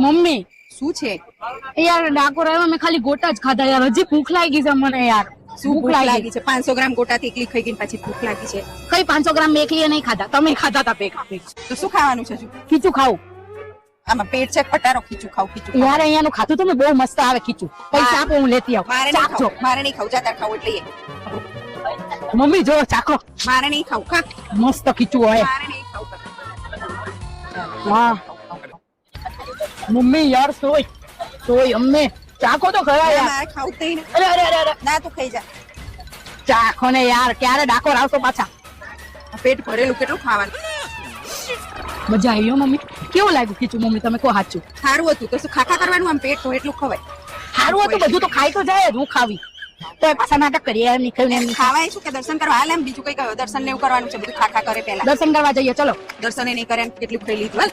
Mummy શું છે? યાર ડાકોર આવ્યો મેં ખાલી ગોટા જ ખાધા યાર, હજી ભૂખ લાગી છે મને યાર. શું ભૂખ લાગી છે? 500 ગ્રામ ગોટાથી એકલી ખાઈ ગઈ પછી ભૂખ લાગી છે? કઈ 500 ગ્રામ એકલી નહીં ખાધા, તમે ખાધા તા પેક. તો શું ખાવાનું છે? ખીચું ખાવું આમાં પેટ છે પટારો, ખીચું ખાવ ખીચું ખાવ. યાર અહીંયાનું ખાતું તમે બહુ મસ્ત આવે ખીચું. પૈસા આપો હું લેતી આવું. મારે નહીં ચાખજો ખાવું, મારે નહીં ખાવું, જાતા ખાવ એટલે મમ્મી જો ચાખો, મારે નહીં ખાવું. ખા, મસ્ત ખીચું હોય. મારે નહીં ખાવું. વાહ મમ્મી યાર સોય અમ્મે ચાખો તો ખરા યાર. મારે ખાવું જ નહીં ને. અરે અરે અરે ના તું ખાઈ જા. ચાખો ને યાર, ક્યારે ડાકોર આવશો પાછા? પેટ ભરેલું કેટલું ખાવાનું. મજા આવી હો મમ્મી. કેવું લાગ્યું ખીચું મમ્મી, તમે કહો સાચું? સારું હતું તો શું ખાખા કરવાનું? આમ પેટ ભરે એટલું ખવાય. સારું હતું બધું તો ખાઈ તો જાય જ, હું ખાવી તો પાછા નાટક કરીએ એમ નહીં ખાયું એમ નહીં. ખાવાય શું કે દર્શન કરવા હાલ? એમ બીજું કઈ દર્શન ને એવું કરવાનું છે? બધું ખાખા કરે પહેલા. દર્શન કરવા જઈએ ચલો. દર્શન નહીં કરે કેટલું ખાઈ લીધું હાલ.